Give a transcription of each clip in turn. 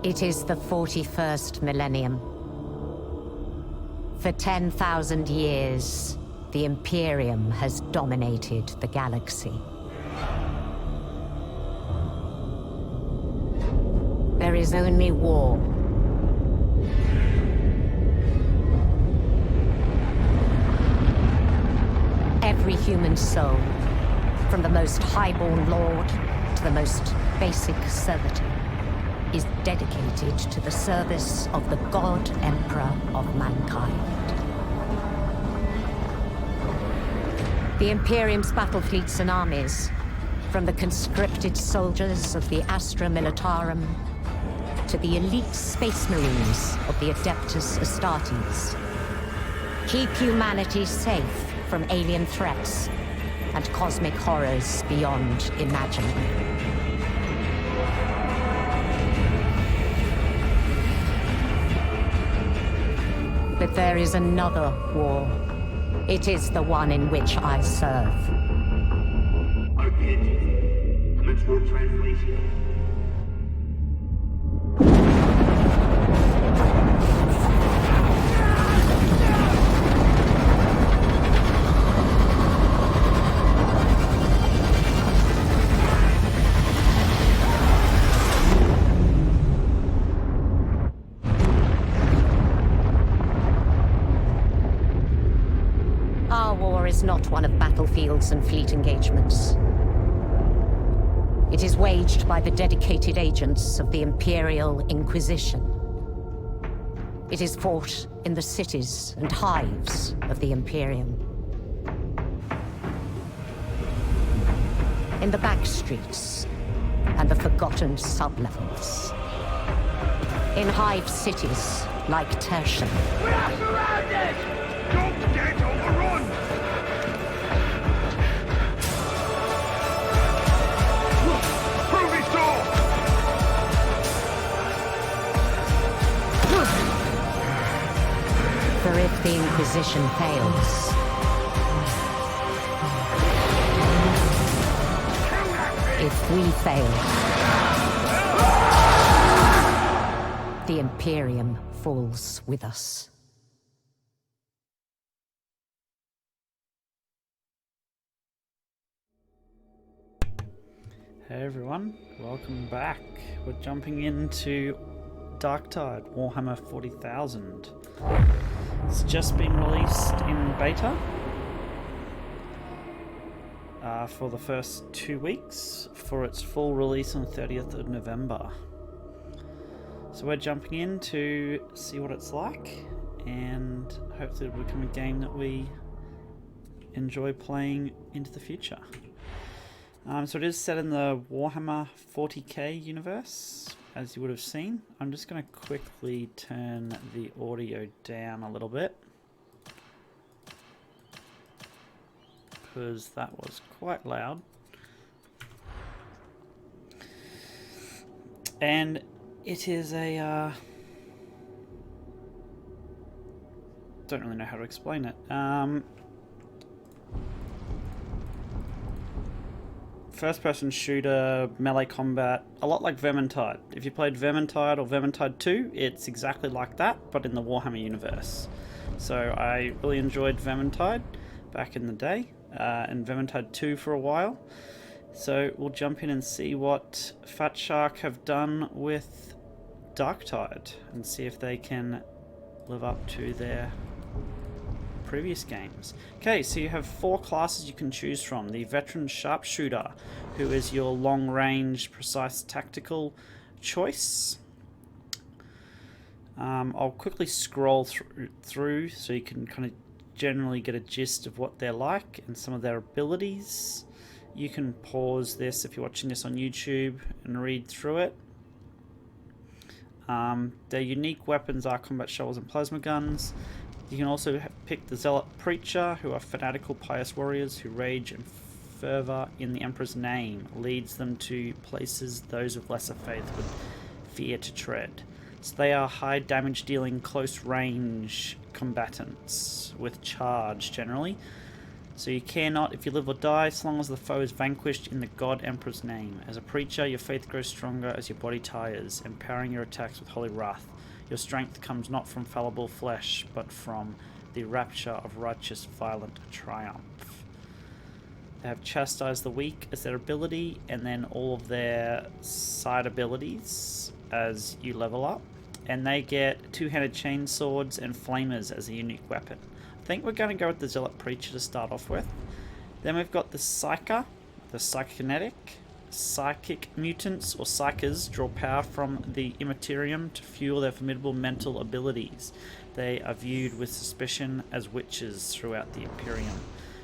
It is the 41st millennium. For 10,000 years, the Imperium has dominated the galaxy. There is only war. Every human soul, from the most highborn lord to the most basic servitor, is dedicated to the service of the God Emperor of mankind. The Imperium's battle fleets and armies, from the conscripted soldiers of the Astra Militarum to the elite space marines of the Adeptus Astartes, keep humanity safe from alien threats and cosmic horrors beyond imagining. But there is another war. It is the one in which I serve. Commence translation. Our war is not one of battlefields and fleet engagements. It is waged by the dedicated agents of the Imperial Inquisition. It is fought in the cities and hives of the Imperium. In the back streets and the forgotten sublevels. In hive cities like Tertium. We are surrounded! Don't get overrun! Look! Through this door! For if the Inquisition fails, if we fail, the Imperium falls with us. Hey everyone, welcome back. We're jumping into Darktide, Warhammer 40,000. It's just been released in beta for the first 2 weeks, for its full release on the 30th of November. So we're jumping in to see what it's like, and hopefully it'll become a game that we enjoy playing into the future. So it is set in the Warhammer 40k universe, as you would have seen. I'm just going to quickly turn the audio down a little bit, because that was quite loud. And it is a... don't really know how to explain it. First-person shooter, melee combat, a lot like Vermintide. If you played Vermintide or Vermintide 2, it's exactly like that, but in the Warhammer universe. So I really enjoyed Vermintide back in the day, and Vermintide 2 for a while. So we'll jump in and see what Fat Shark have done with Darktide, and see if they can live up to their previous games. Okay, so you have 4 classes you can choose from. The Veteran Sharpshooter, who is your long-range, precise tactical choice. I'll quickly scroll through so you can kind of generally get a gist of what they're like and some of their abilities. You can pause this if you're watching this on YouTube and read through it. Their unique weapons are combat shovels and plasma guns. You can also pick the Zealot Preacher, who are fanatical pious warriors who rage and fervor in the Emperor's name, leads them to places those of lesser faith would fear to tread. So they are high damage dealing, close range combatants with charge generally. So you care not if you live or die, so long as the foe is vanquished in the God Emperor's name. As a preacher, your faith grows stronger as your body tires, empowering your attacks with holy wrath. Your strength comes not from fallible flesh, but from the rapture of righteous violent triumph. They have chastised the weak as their ability, and then all of their side abilities as you level up. And they get two-handed chain swords and flamers as a unique weapon. I think we're going to go with the Zealot Preacher to start off with. Then we've got the Psyker, the Psychokinetic. Psychic mutants or Psychers draw power from the Immaterium to fuel their formidable mental abilities. They are viewed with suspicion as witches throughout the Imperium.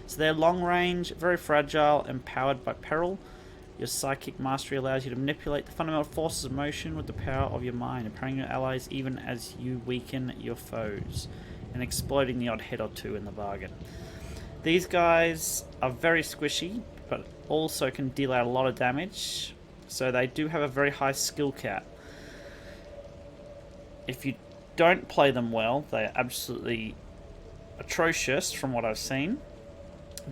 So they're long range, very fragile, and powered by peril. Your psychic mastery allows you to manipulate the fundamental forces of motion with the power of your mind, empowering your allies even as you weaken your foes, and exploding the odd head or two in the bargain. These guys are very squishy, but also can deal out a lot of damage, so they do have a very high skill cap. If you don't play them well, they are absolutely atrocious from what I've seen.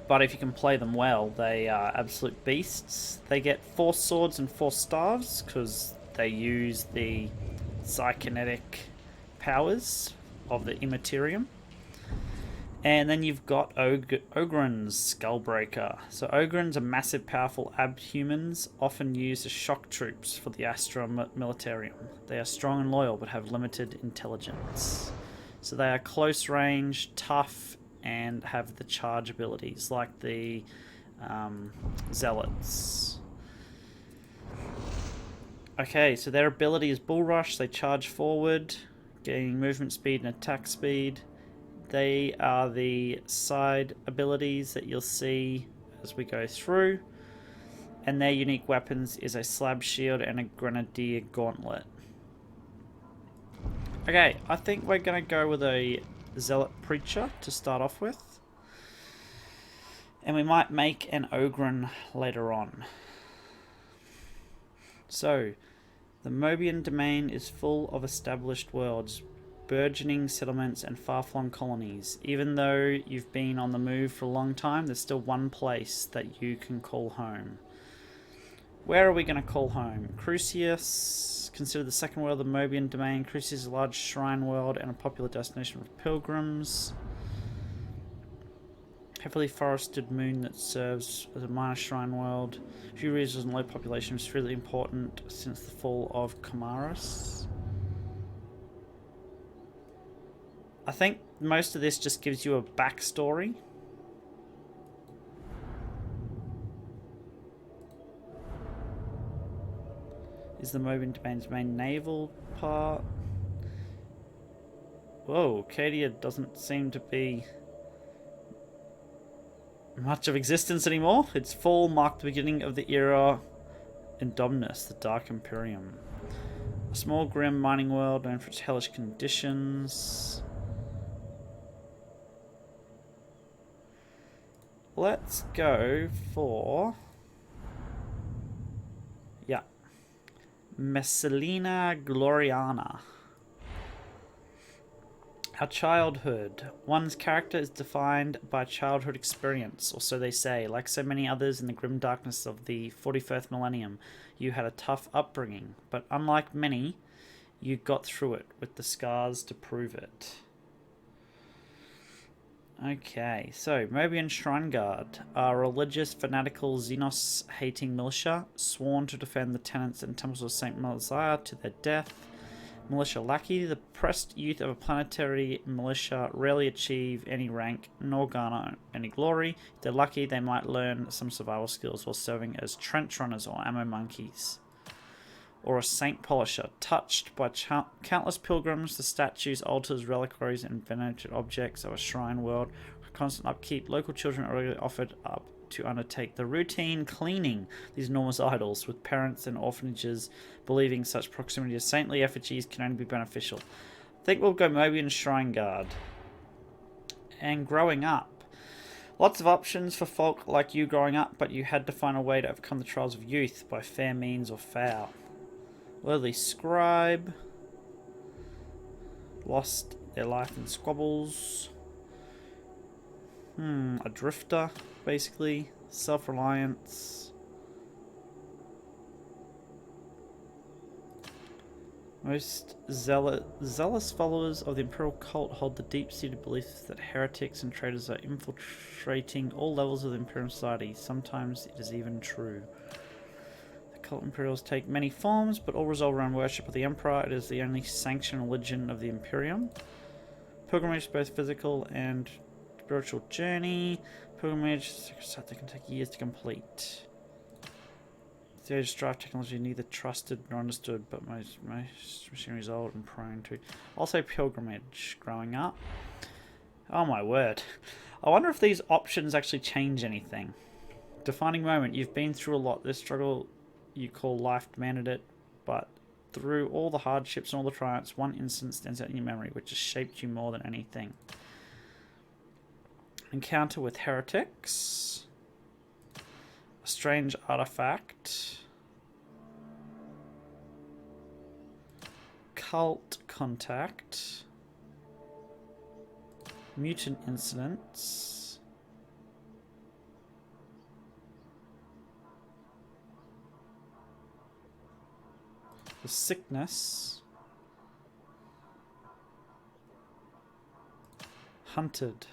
But if you can play them well, they are absolute beasts. They get 4 swords and 4 staves because they use the psychokinetic powers of the Immaterium. And then you've got Ogren's Skullbreaker. So Ogren's are massive, powerful abhumans, often used as shock troops for the Astra Militarium. They are strong and loyal, but have limited intelligence. So they are close range, tough, and have the charge abilities like the Zealots. Okay, so their ability is Bull Rush. They charge forward, gaining movement speed and attack speed. They are the side abilities that you'll see as we go through. And their unique weapons is a slab shield and a grenadier gauntlet. Okay, I think we're going to go with a Zealot Preacher to start off with. And we might make an Ogren later on. So, the Mobian domain is full of established worlds, burgeoning settlements and far-flung colonies. Even though you've been on the move for a long time, there's still one place that you can call home. Where are we going to call home? Crucius, considered the second world of the Mobian domain. Crucius is a large shrine world and a popular destination for pilgrims. Heavily forested moon that serves as a minor shrine world. Few reasons and low population is really important since the fall of Comaris. I think most of this just gives you a backstory. Is the Mobian domain's main naval part? Whoa, Cadia doesn't seem to be much of existence anymore. Its fall marked the beginning of the era Indominus, the Dark Imperium. A small, grim mining world known for its hellish conditions. Let's go for... yeah. Messalina Gloriana. Our childhood. One's character is defined by childhood experience, or so they say. Like so many others in the grim darkness of the 41st millennium, you had a tough upbringing, but unlike many, you got through it with the scars to prove it. Okay, so Mobian Shrine Guard are religious, fanatical, Xenos-hating militia, sworn to defend the tenets and temples of St. Messiah to their death. Militia Lackey, the pressed youth of a planetary militia, rarely achieve any rank nor garner any glory. If they're lucky, they might learn some survival skills while serving as trench runners or ammo monkeys. Or a saint polisher, touched by countless pilgrims, the statues, altars, reliquaries, and venerated objects of a shrine world. For constant upkeep, local children are regularly offered up to undertake the routine cleaning these enormous idols, with parents and orphanages believing such proximity to saintly effigies can only be beneficial. I think we'll go Mobian Shrine Guard. And growing up. Lots of options for folk like you growing up, but you had to find a way to overcome the trials of youth by fair means or foul. Worthy Scribe. Lost their life in squabbles. A drifter, basically. Self-reliance. Most zealous followers of the Imperial cult hold the deep-seated belief that heretics and traitors are infiltrating all levels of the Imperial society. Sometimes it is even true. The cult Imperials take many forms, but all resolve around worship of the Emperor. It is the only sanctioned religion of the Imperium. Pilgrimage, both physical and spiritual journey. Pilgrimage, they can take years to complete. The age of strife technology neither trusted nor understood, but most machinery is old and prone to. I'll say pilgrimage growing up. Oh my word. I wonder if these options actually change anything. Defining moment. You've been through a lot. This struggle you call life demanded it, but through all the hardships and all the triumphs, one instance stands out in your memory, which has shaped you more than anything. Encounter with heretics. A strange artifact. Cult contact. Mutant incidents. The sickness. Hunted.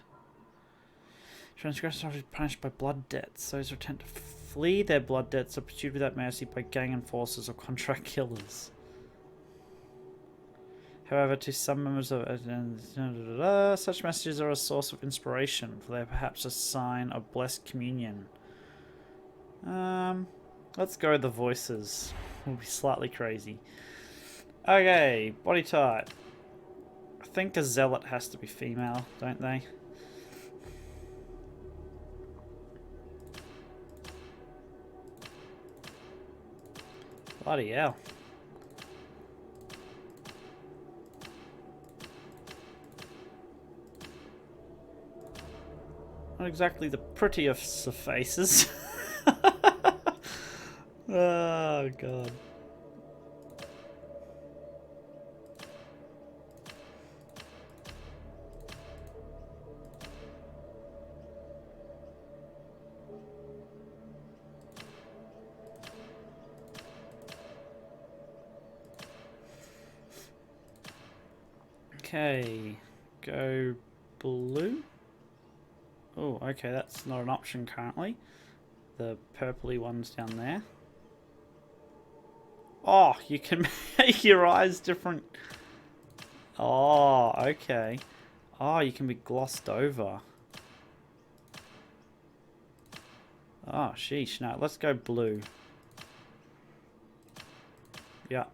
Transgressors are punished by blood debts. Those who attempt to flee their blood debts are pursued without mercy by gang enforcers or contract killers. However, to some members of such messages are a source of inspiration, for they are perhaps a sign of blessed communion. Let's go with the voices. We'll be slightly crazy. Okay, body type. I think a zealot has to be female, don't they? Bloody hell. Not exactly the prettiest of faces. Oh, God. Okay, go blue. Oh, okay, that's not an option currently. The purpley one's down there. Oh, you can make your eyes different. Oh, okay. Oh, you can be glossed over. Oh, sheesh. No, let's go blue. Yeah.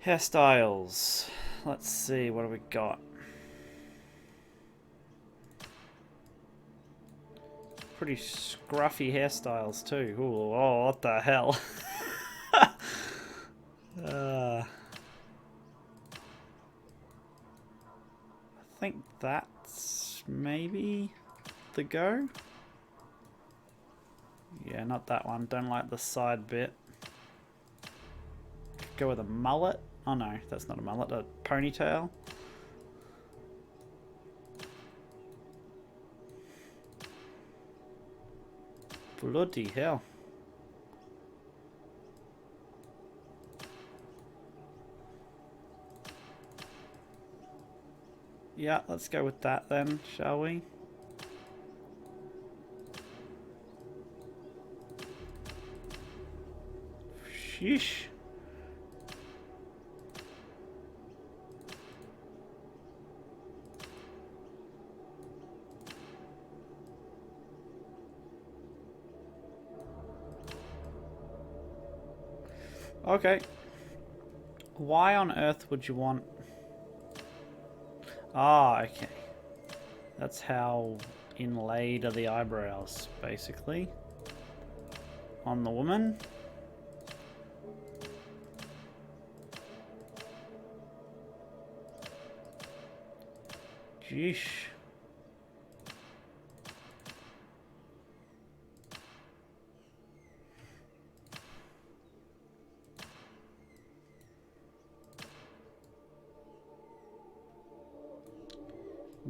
Hairstyles. Let's see, what have we got? Pretty scruffy hairstyles too. Ooh, oh, what the hell? I think that's maybe the go. Yeah, not that one. Don't like the side bit. Go with a mullet. Oh no, that's not a mullet, a ponytail. Bloody hell. Yeah, let's go with that then, shall we? Sheesh. Okay. Why on earth would you want... Ah, okay. That's how inlaid are the eyebrows, basically. On the woman. Jeesh.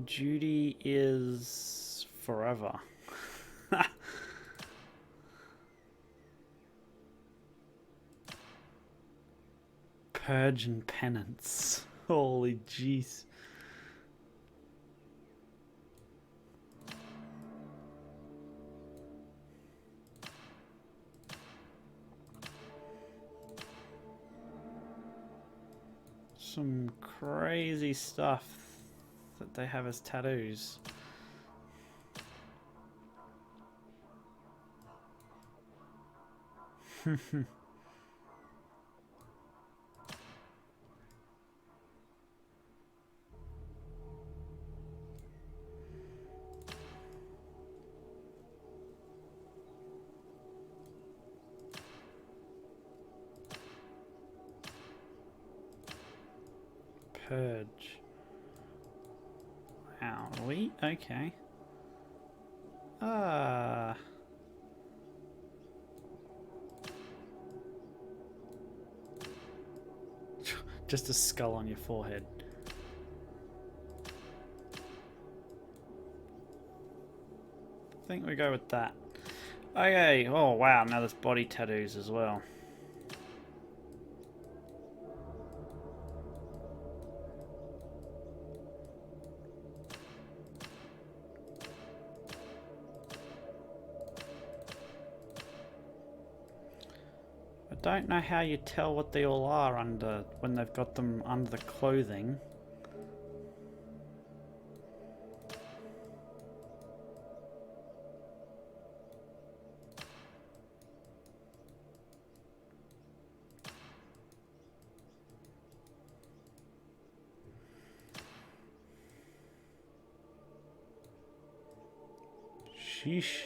Duty is forever. Purge and penance. Holy jeez. Some crazy stuff that they have as tattoos. Purge. Wow, we okay. Just a skull on your forehead. I think we go with that. Okay, oh wow, now there's body tattoos as well. I don't know how you tell what they all are under when they've got them under the clothing. Sheesh.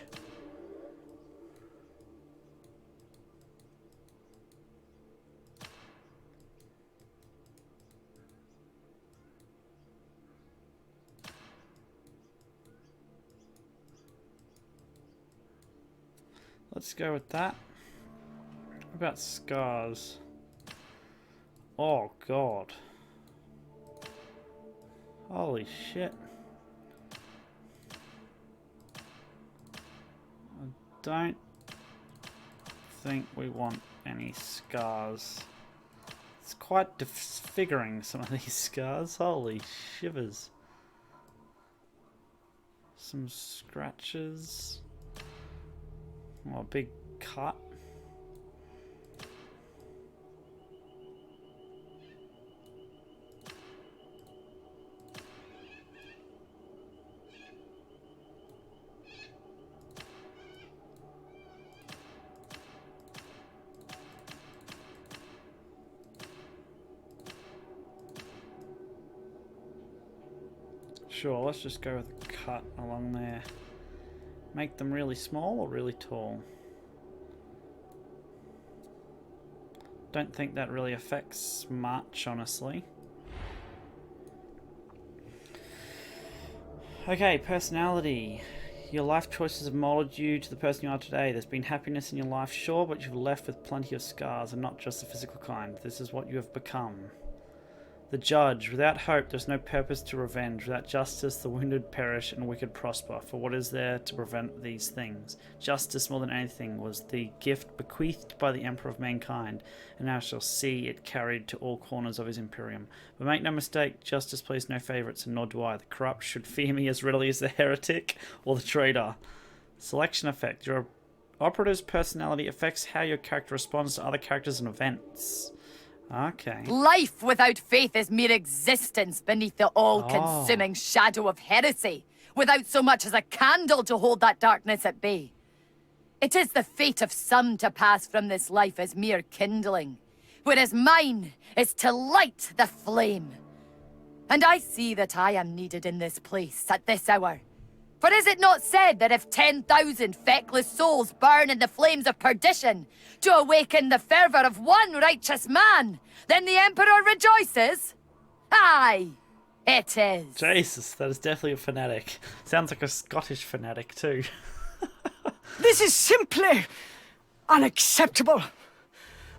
Let's go with that. What about scars? Oh god. Holy shit. I don't think we want any scars. It's quite disfiguring, some of these scars. Holy shivers. Some scratches. Oh, a big cut. Sure, let's just go with a cut along there. Make them really small or really tall? Don't think that really affects much, honestly. Okay, personality. Your life choices have molded you to the person you are today. There's been happiness in your life, sure, but you've left with plenty of scars, and not just the physical kind. This is what you have become. The judge. Without hope, there's no purpose to revenge. Without justice, the wounded perish and wicked prosper. For what is there to prevent these things? Justice, more than anything, was the gift bequeathed by the Emperor of mankind, and now shall see it carried to all corners of his imperium. But make no mistake, justice plays no favourites, and nor do I. The corrupt should fear me as readily as the heretic or the traitor. Selection effect. Your operative's personality affects how your character responds to other characters and events. Okay. Life without faith is mere existence beneath the all-consuming shadow of heresy, without so much as a candle to hold that darkness at bay. It is the fate of some to pass from this life as mere kindling, whereas mine is to light the flame. And I see that I am needed in this place at this hour. For is it not said that if 10,000 feckless souls burn in the flames of perdition to awaken the fervour of one righteous man, then the Emperor rejoices? Aye, it is. Jesus, that is definitely a fanatic. Sounds like a Scottish fanatic too. This is simply unacceptable.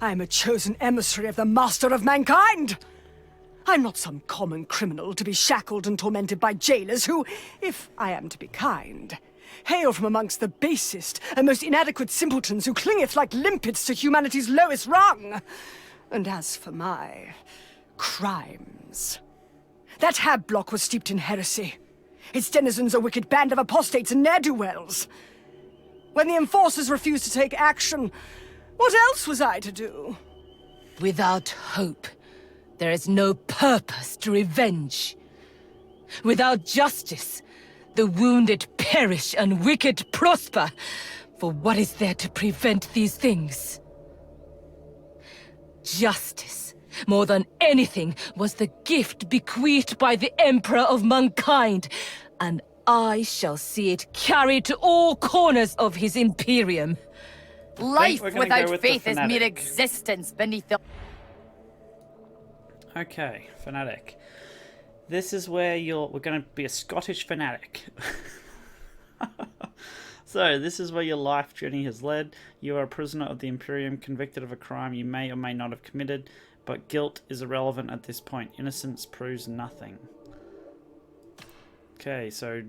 I am a chosen emissary of the Master of Mankind. I'm not some common criminal to be shackled and tormented by jailers who, if I am to be kind, hail from amongst the basest and most inadequate simpletons who clingeth like limpets to humanity's lowest rung. And as for my crimes, that hab block was steeped in heresy. Its denizens a wicked band of apostates and ne'er-do-wells. When the enforcers refused to take action, what else was I to do? Without hope, there is no purpose to revenge. Without justice, the wounded perish and wicked prosper. For what is there to prevent these things? Justice, more than anything, was the gift bequeathed by the Emperor of mankind, and I shall see it carried to all corners of his Imperium. Life we're gonna without go with the faith is mere fanatic. existence beneath the... Okay, fanatic. This is where we're going to be a Scottish fanatic. So, this is where your life journey has led. You are a prisoner of the Imperium, convicted of a crime you may or may not have committed, but guilt is irrelevant at this point. Innocence proves nothing. Okay, so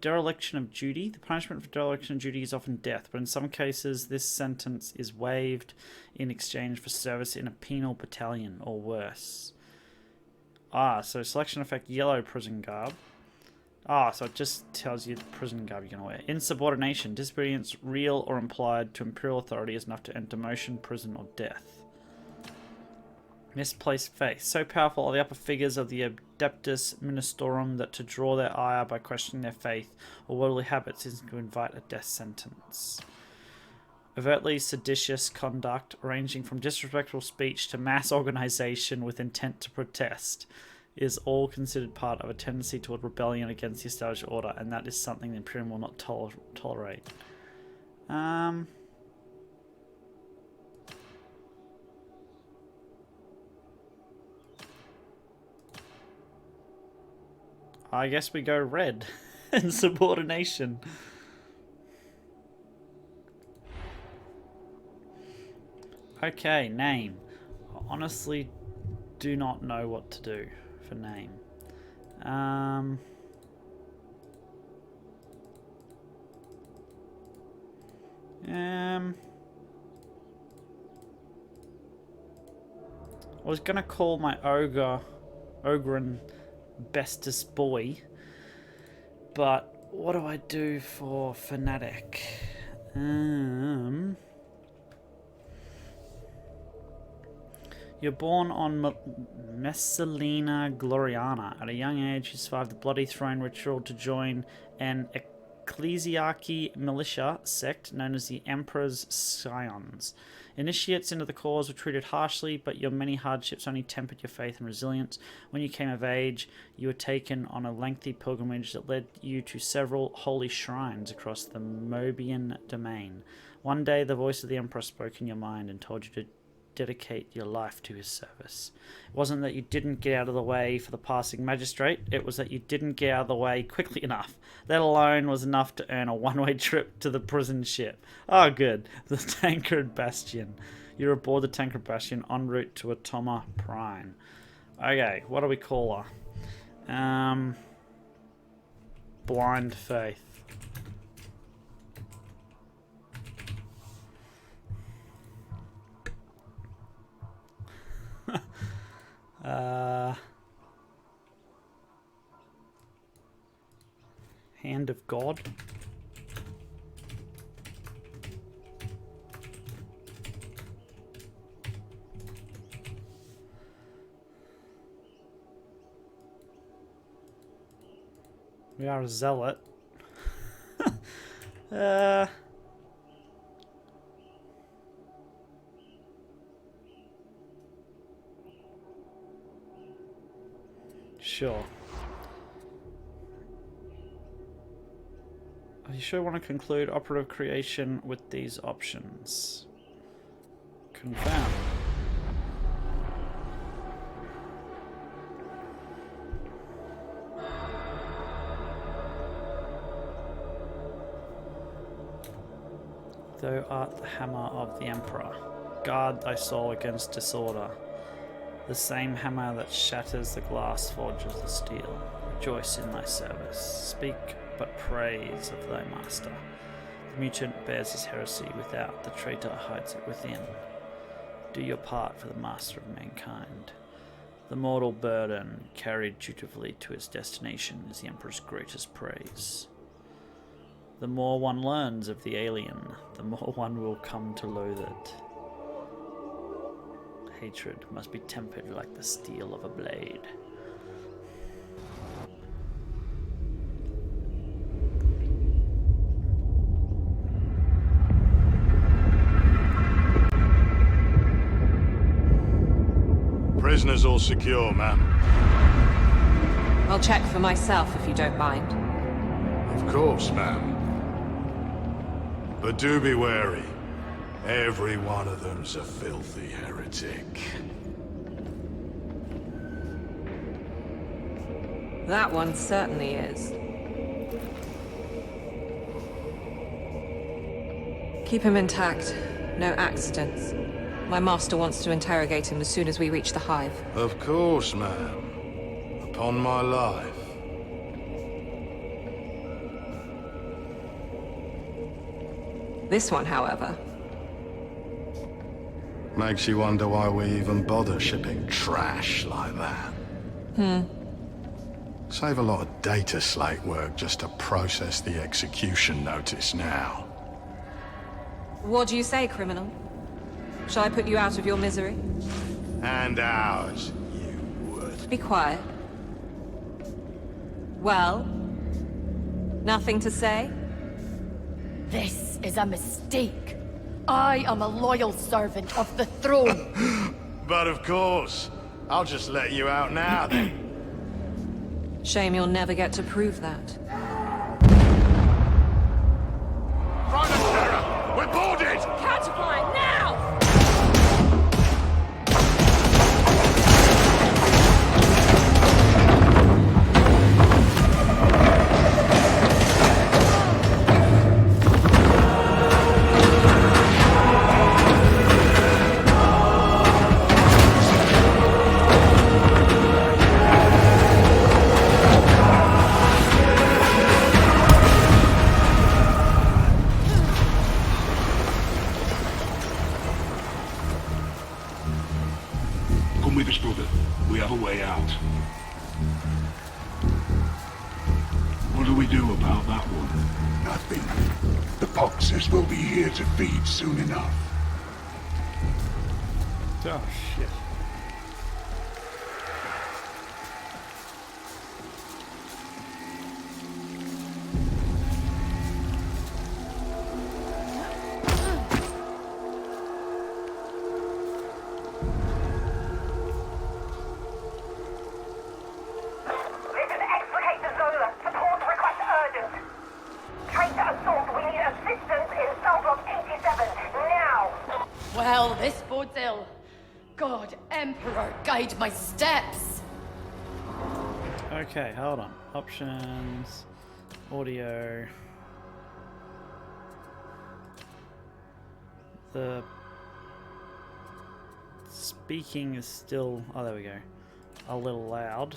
dereliction of duty. The punishment for dereliction of duty is often death, but in some cases this sentence is waived in exchange for service in a penal battalion or worse. So selection effect yellow prison garb. So it just tells you the prison garb you're going to wear. Insubordination. Disobedience, real or implied, to imperial authority is enough to end demotion, prison, or death. Misplaced faith. So powerful are the upper figures of the Adeptus Ministorum that to draw their ire by questioning their faith or worldly habits is to invite a death sentence. Overtly seditious conduct, ranging from disrespectful speech to mass organization with intent to protest, is all considered part of a tendency toward rebellion against the established order, and that is something the Imperium will not tolerate. I guess we go red. Insubordination. Okay, name. I honestly do not know what to do for name. I was gonna call my Ogren bestest boy, but what do I do for fanatic? You're born on Messalina Gloriana. At a young age, you survived the Bloody Throne ritual to join an ecclesiarchy militia sect known as the Emperor's Scions. Initiates into the cause were treated harshly, but your many hardships only tempered your faith and resilience. When you came of age, you were taken on a lengthy pilgrimage that led you to several holy shrines across the Mobian domain. One day, the voice of the Emperor spoke in your mind and told you to dedicate your life to his service. It wasn't that you didn't get out of the way for the passing magistrate, it was that you didn't get out of the way quickly enough. That alone was enough to earn a one-way trip to the prison ship. Oh good, the Tancred Bastion. You're aboard the Tancred Bastion en route to Atoma Prime. Okay, what do we call her? Blind Faith. Hand of God. We are a zealot. Sure. Are you sure want to conclude operative creation with these options? Confirm. Thou art the hammer of the Emperor. Guard thy soul against disorder. The same hammer that shatters the glass forges the steel. Rejoice in thy service. Speak but praise of thy master. The mutant bears his heresy without, the traitor hides it within. Do your part for the master of mankind. The mortal burden, carried dutifully to its destination, is the Emperor's greatest praise. The more one learns of the alien, the more one will come to loathe it. Hatred must be tempered like the steel of a blade. Prisoners all secure, ma'am. I'll check for myself if you don't mind. Of course, ma'am. But do be wary. Every one of them's a filthy heretic. That one certainly is. Keep him intact. No accidents. My master wants to interrogate him as soon as we reach the hive. Of course, ma'am. Upon my life. This one, however. Makes you wonder why we even bother shipping trash like that. Save a lot of data slate work just to process the execution notice now. What do you say, criminal? Shall I put you out of your misery? And ours, you would. Be quiet. Well? Nothing to say? This is a mistake. I am a loyal servant of the throne. But of course, I'll just let you out now then. Shame you'll never get to prove that. Find us, Sarah! We're boarded! Counterfire now! With us, brother. We have a way out. What do we do about that one? Nothing. The boxers will be here to feed soon enough. Oh shit. Well, this bodes ill. God, Emperor, guide my steps. Okay, hold on. Options, audio. The speaking is still, oh there we go, a little loud.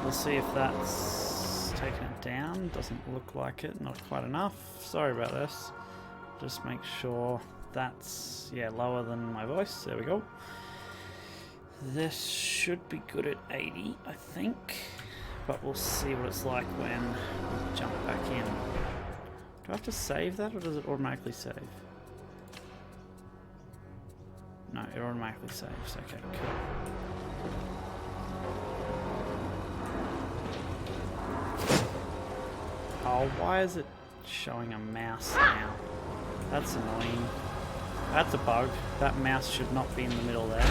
We'll see if that's taken it down. Doesn't look like it. Not quite enough. Sorry about this. Just make sure that's, yeah, lower than my voice. There we go. This should be good at 80, I think. But we'll see what it's like when we jump back in. Do I have to save that, or does it automatically save? No, it automatically saves. Okay, cool. Oh, why is it showing a mouse now? That's annoying. That's a bug. That mouse should not be in the middle there.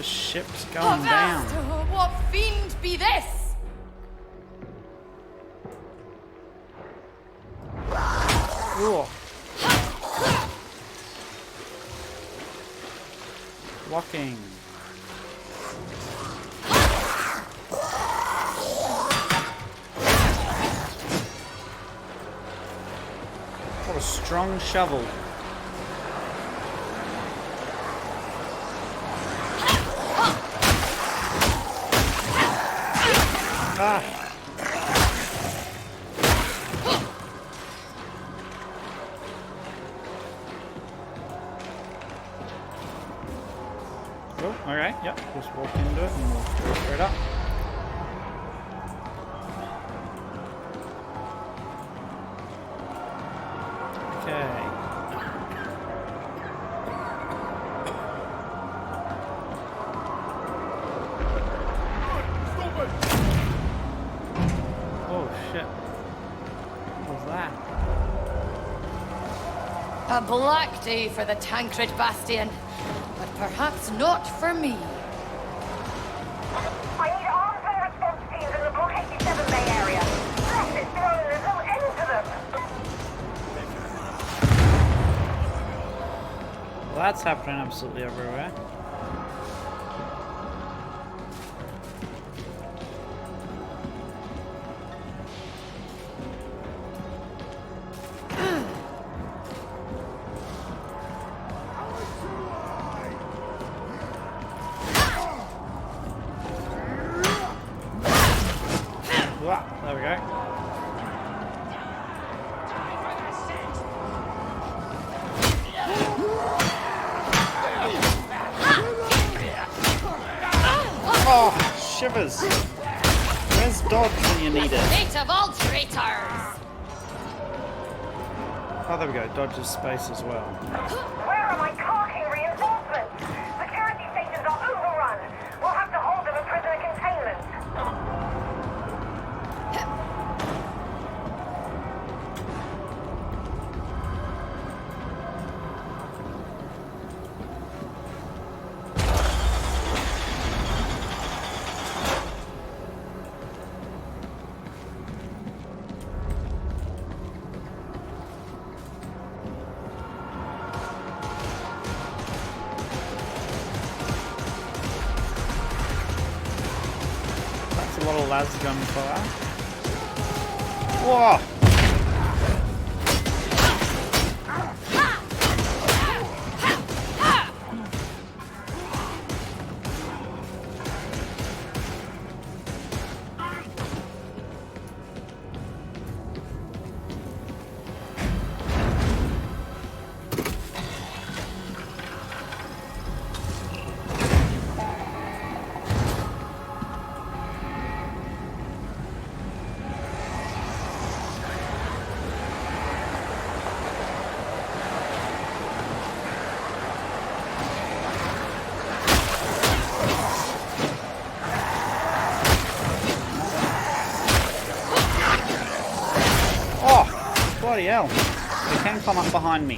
This ship's going down. Avast! What fiend be this? Ooh. Blocking. What a strong shovel. Ah. Oh, alright, yep, just walk into it and we'll go straight up. Okay. Oh shit. What was that? A black day for the Tancred Bastion, but perhaps not for me. I need arms and response teams in the Block 87 Bay area. Bless it, throwing there's no end to them. Well, that's happening absolutely everywhere. There we go. Oh, shivers. Where's dodge when you need it? Fate of all traitors! Oh, there we go. Dodge is space as well. Where are my caulking reinforcements? Security stations are overrun. We'll have to hold them in prisoner containment. A lot of las gunfire. Whoa! Bloody hell. They can come up behind me.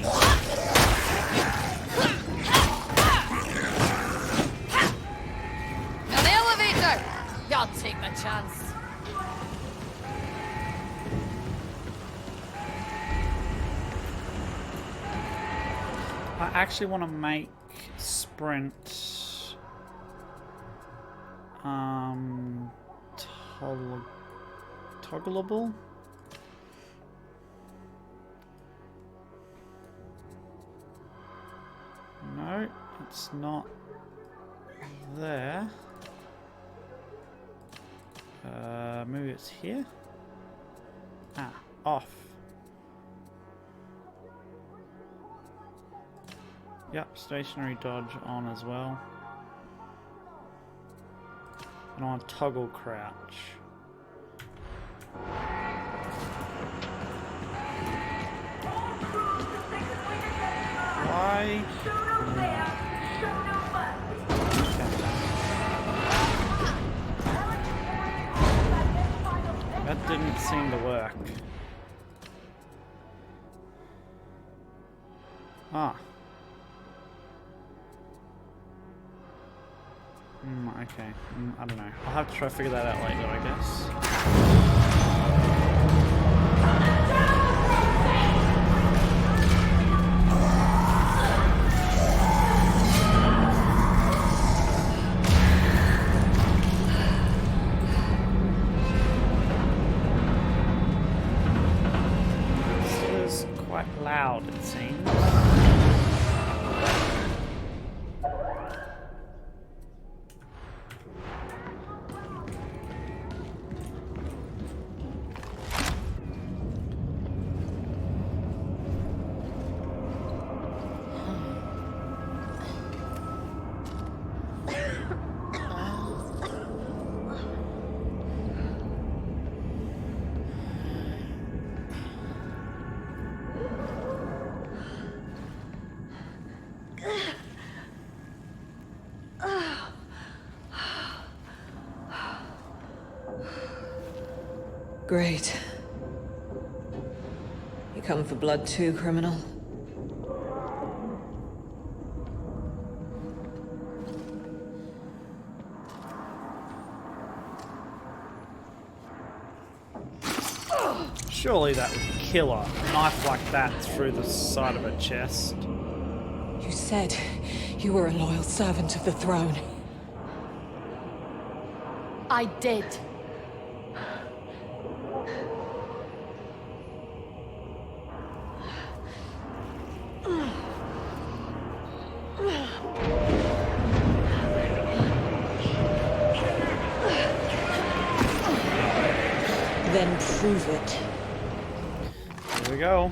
An elevator! Y'all take the chance. I actually want to make sprint toggleable. No, it's not there. Maybe it's here? Ah, off. Yep, stationary dodge on as well. And I want toggle crouch. Why? That didn't seem to work. Ah. Okay. I don't know. I'll have to try to figure that out later, I guess. This is quite loud, it seems. Great. You come for blood too, criminal? Surely that would kill a knife like that through the side of a chest. You said you were a loyal servant of the throne. I did. Then prove it. Here we go.